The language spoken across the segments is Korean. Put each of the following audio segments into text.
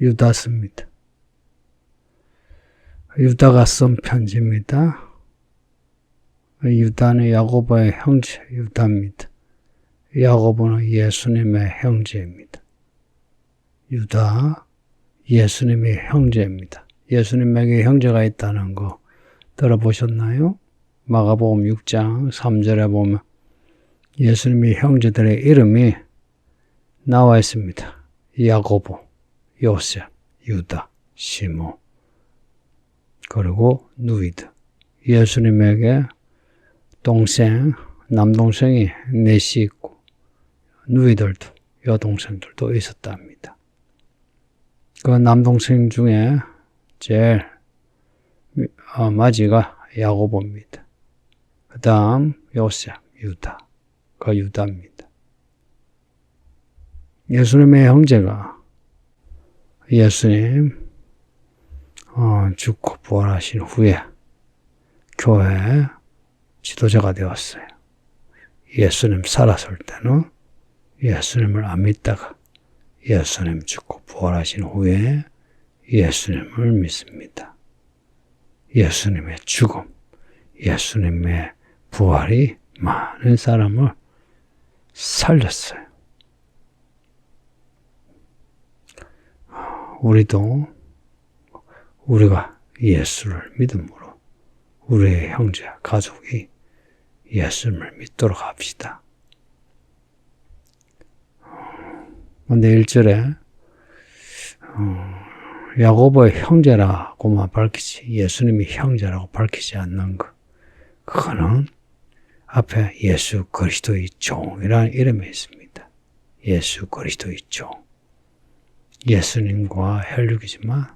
유다서입니다. 유다가 쓴 편지입니다. 유다는 야고보의 형제 유다입니다. 야고보는 예수님의 형제입니다. 유다, 예수님의 형제입니다. 예수님에게 형제가 있다는 거 들어보셨나요? 마가복음 6장 3절에 보면 예수님의 형제들의 이름이 나와 있습니다. 야고보, 요셉, 유다, 시몬, 그리고 누이드. 예수님에게 동생, 남동생이 넷이 있고 누이들도, 여동생들도 있었답니다. 그 남동생 중에 제일 마지가 야고보입니다. 그 다음 요셉, 유다, 그 유다입니다. 예수님의 형제가 예수님 죽고 부활하신 후에 교회 지도자가 되었어요. 예수님 살았을 때는 예수님을 안 믿다가 예수님 죽고 부활하신 후에 예수님을 믿습니다. 예수님의 죽음, 예수님의 부활이 많은 사람을 살렸어요. 우리가 예수를 믿음으로 우리의 형제, 가족이 예수님을 믿도록 합시다. 근데 1절에 야고보의 형제라고만 밝히지 예수님이 형제라고 밝히지 않는 것, 그거는 앞에 예수 그리스도의 종이라는 이름이 있습니다. 예수 그리스도의 종. 예수님과 혈육이지만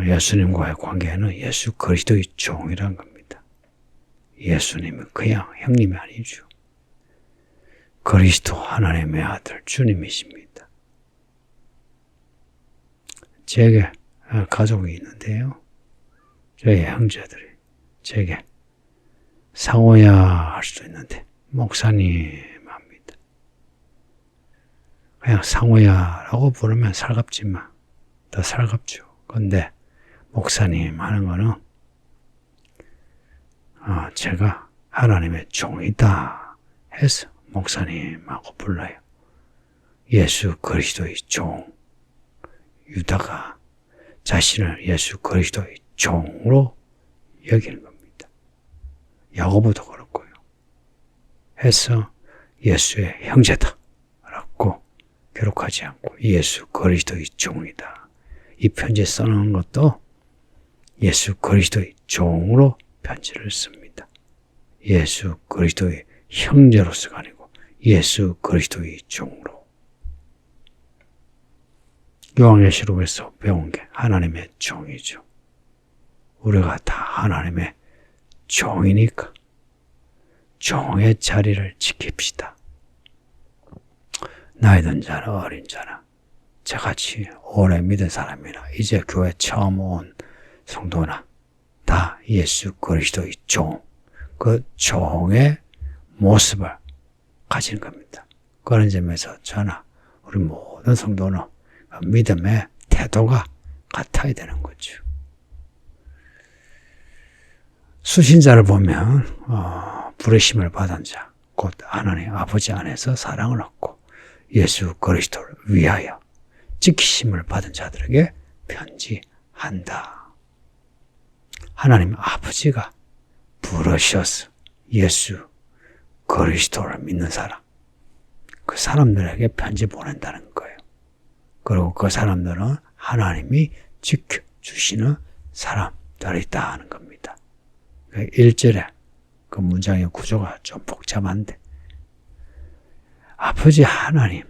예수님과의 관계는 예수 그리스도의 종이라는 겁니다. 예수님은 그냥 형님이 아니죠. 그리스도 하나님의 아들 주님이십니다. 제게 가족이 있는데요. 저희 형제들이 제게 상호야 할 수도 있는데 목사님 합니다. 그냥 상호야라고 부르면 살갑지만 더 살갑죠. 근데 목사님 하는 거는 제가 하나님의 종이다 해서 목사님하고 불러요. 예수 그리스도의 종. 유다가 자신을 예수 그리스도의 종으로 여기는 겁니다. 야고보도 그렇고요. 해서 예수의 형제다 라고 기록하지 않고 예수 그리스도의 종이다. 이 편지 써놓은 것도 예수 그리스도의 종으로 편지를 씁니다. 예수 그리스도의 형제로서가 아니고 예수 그리스도의 종으로. 요한계시록에서 배운 게 하나님의 종이죠. 우리가 다 하나님의 종이니까 종의 자리를 지킵시다. 나이 든 자나 어린 자나 저같이 오래 믿은 사람이나 이제 교회 처음 온 성도나 다 예수 그리스도의 종, 그 종의 모습을 가지는 겁니다. 그런 점에서 저나 우리 모든 성도는 믿음의 태도가 같아야 되는 거죠. 수신자를 보면 부르심을 받은 자, 곧 하나님 아버지 안에서 사랑을 얻고 예수 그리스도를 위하여 지키심을 받은 자들에게 편지한다. 하나님 아버지가 부르셔서 예수 그리스도를 믿는 사람, 그 사람들에게 편지 보낸다는 거예요. 그리고 그 사람들은 하나님이 지켜주시는 사람들이다 하는 겁니다. 1절에 그 문장의 구조가 좀 복잡한데 아버지 하나님의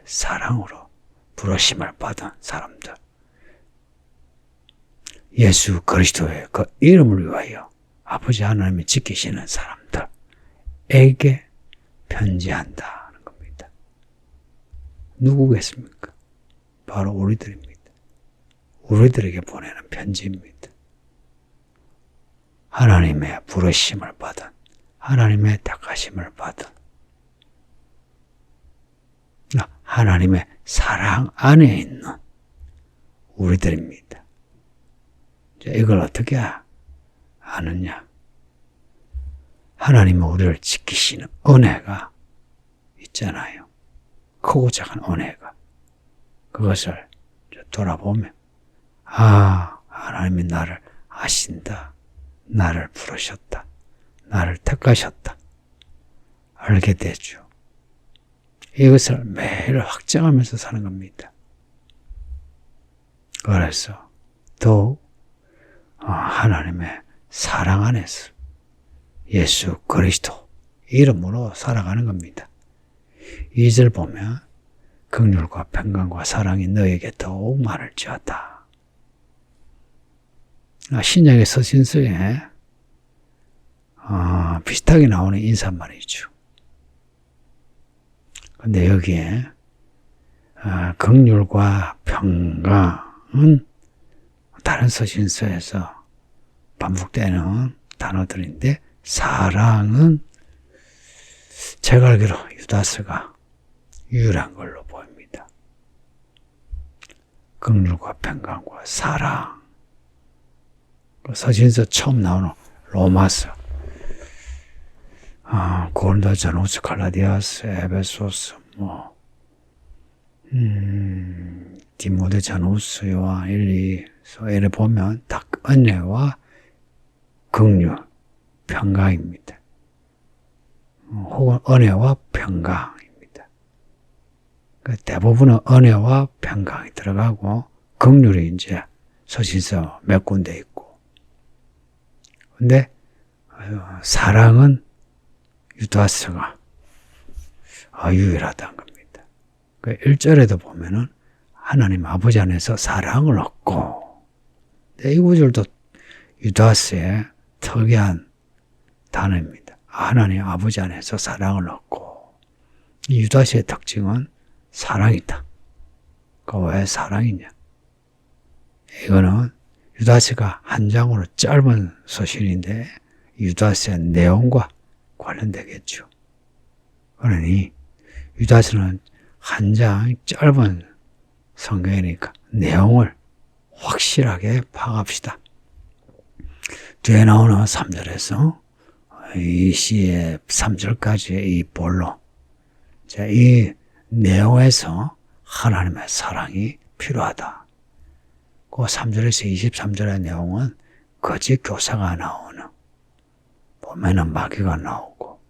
사랑으로 부르심을 받은 사람들, 예수 그리스도의 그 이름을 위하여 아버지 하나님이 지키시는 사람들에게 편지한다 하는 겁니다. 누구겠습니까? 바로 우리들입니다. 우리들에게 보내는 편지입니다. 하나님의 부르심을 받은, 하나님의 택하심을 받은, 하나님의 사랑 안에 있는 우리들입니다. 이걸 어떻게 아느냐? 하나님은 우리를 지키시는 은혜가 있잖아요. 크고 작은 은혜가. 그것을 돌아보면 하나님이 나를 아신다. 나를 부르셨다. 나를 택하셨다. 알게 되죠. 이것을 매일 확증하면서 사는 겁니다. 그래서 더욱 하나님의 사랑 안에서 예수 그리스도 이름으로 살아가는 겁니다. 2절 보면 긍휼과 평강과 사랑이 너에게 더욱 많을지어다. 신약의 서신서에 비슷하게 나오는 인사말이죠. 근데 여기에 긍휼과 평강은 다른 서신서에서 반복되는 단어들인데 사랑은 제가 알기로 유다스가 유일한 걸로 보입니다. 긍휼과 평강과 사랑. 서신서 처음 나오는 로마서, 고린도 전후서, 갈라디아서, 에베소서, 디모데 전후서, 요한 1, 2서 이를 보면 다 은혜와 긍휼, 평강입니다. 혹은 은혜와 평강입니다. 대부분은 은혜와 평강이 들어가고 긍휼이 이제 서신서 몇 군데 있고, 근데 사랑은 유다스가 유일하다는 겁니다. 1절에도 보면은 하나님 아버지 안에서 사랑을 얻고, 이 구절도 유다스의 특이한 단어입니다. 하나님 아버지 안에서 사랑을 얻고, 이 유다스의 특징은 사랑이다. 왜 사랑이냐? 이거는 유다스가 한 장으로 짧은 서신인데 유다스의 내용과 관련되겠죠. 그러니 유다스는 한 장 짧은 성경이니까 내용을 확실하게 파악합시다. 뒤에 나오는 3절에서 이 시의 3절까지의 이 본로, 이 내용에서 하나님의 사랑이 필요하다. 그 3절에서 23절의 내용은 거짓 교사가 나오는, 보면은 마귀가 나오고,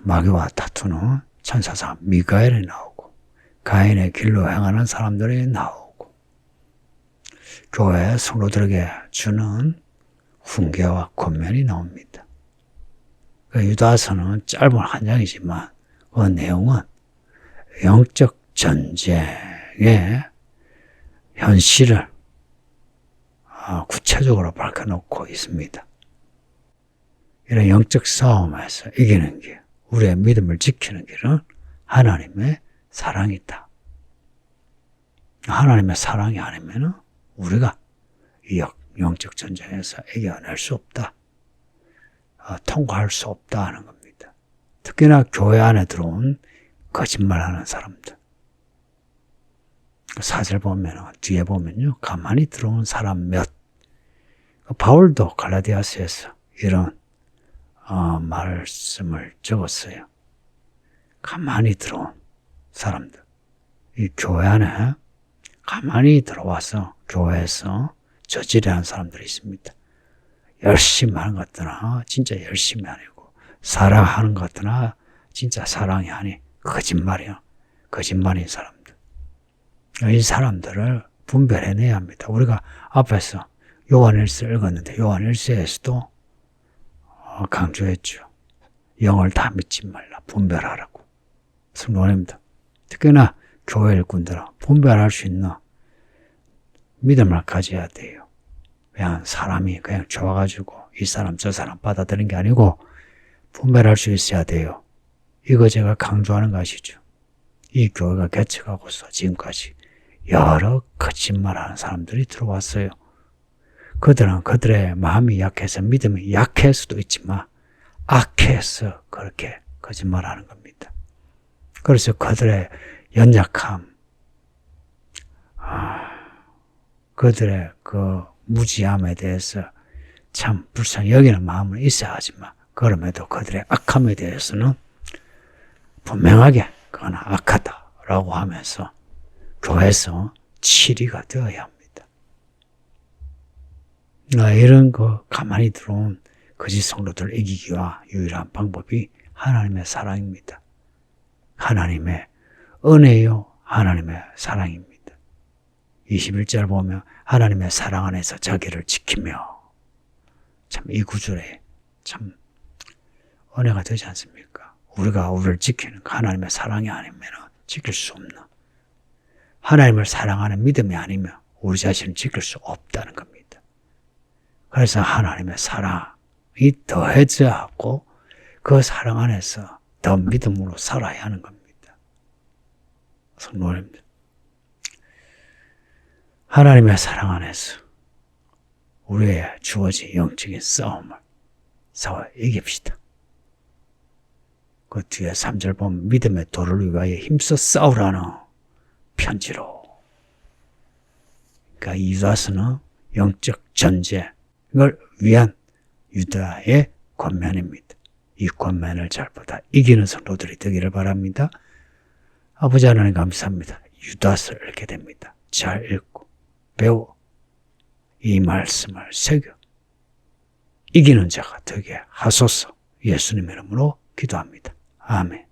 마귀와 다투는 천사상 미가엘이 나오고, 가인의 길로 행하는 사람들이 나오고, 교회 성도들에게 주는 훈계와 권면이 나옵니다. 유다서는 짧은 한 장이지만 그 내용은 영적 전쟁의 현실을 구체적으로 밝혀놓고 있습니다. 이런 영적 싸움에서 이기는 길, 우리의 믿음을 지키는 길은 하나님의 사랑이다. 하나님의 사랑이 아니면 우리가 이 영적 전쟁에서 이겨낼 수 없다. 통과할 수 없다 하는 겁니다. 특히나 교회 안에 들어온 거짓말하는 사람들. 4절 보면, 뒤에 보면요, 가만히 들어온 사람 몇. 바울도 갈라디아서에서 이런 말씀을 적었어요. 가만히 들어온 사람들. 이 교회 안에 가만히 들어와서 교회에서 저지르는 사람들이 있습니다. 열심히 하는 것 같으나 진짜 열심히 아니고, 사랑하는 것 같으나 진짜 사랑이 아니 거짓말이야. 거짓말인 사람들. 이 사람들을 분별해내야 합니다. 우리가 앞에서 요한일서 읽었는데 요한일서에서도 강조했죠. 영을 다 믿지 말라. 분별하라고. 성도님들, 특히나 교회 일꾼들은 분별할 수 있는 믿음을 가져야 돼요. 그냥 사람이 그냥 좋아가지고 이 사람 저 사람 받아들이는 게 아니고 분별할 수 있어야 돼요. 이거 제가 강조하는 것이죠. 이 교회가 개척하고서 지금까지 여러 거짓말하는 사람들이 들어왔어요. 그들은 그들의 마음이 약해서, 믿음이 약할 수도 있지만 악해서 그렇게 거짓말하는 겁니다. 그래서 그들의 연약함, 그들의 그 무지함에 대해서 참 불쌍히 여기는 마음은 있어야 하지만 그럼에도 그들의 악함에 대해서는 분명하게 그건 악하다라고 하면서 교회에서 치리가 되어야 합니다. 이런 거 가만히 들어온 거짓 성도들을 이기기와 유일한 방법이 하나님의 사랑입니다. 하나님의 은혜요, 하나님의 사랑입니다. 21절 보면 하나님의 사랑 안에서 자기를 지키며, 참 이 구절에 참 은혜가 되지 않습니까? 우리가 우리를 지키는 하나님의 사랑이 아니면 지킬 수 없는, 하나님을 사랑하는 믿음이 아니면 우리 자신을 지킬 수 없다는 겁니다. 그래서 하나님의 사랑이 더해져야 하고 그 사랑 안에서 더 믿음으로 살아야 하는 겁니다. 성도님들, 하나님의 사랑 안에서 우리의 주어진 영적인 싸움을 싸워 이깁시다. 그 뒤에 3절 보면 믿음의 도를 위하여 힘써 싸우라는 편지로. 그러니까 유다서는 영적 전쟁을 위한 유다의 권면입니다. 이 권면을 잘 보다 이기는 성도들이 되기를 바랍니다. 아버지 하나님 감사합니다. 유다서를 읽게 됩니다. 잘 읽고 배워 이 말씀을 새겨 이기는 자가 되게 하소서. 예수님의 이름으로 기도합니다. 아멘.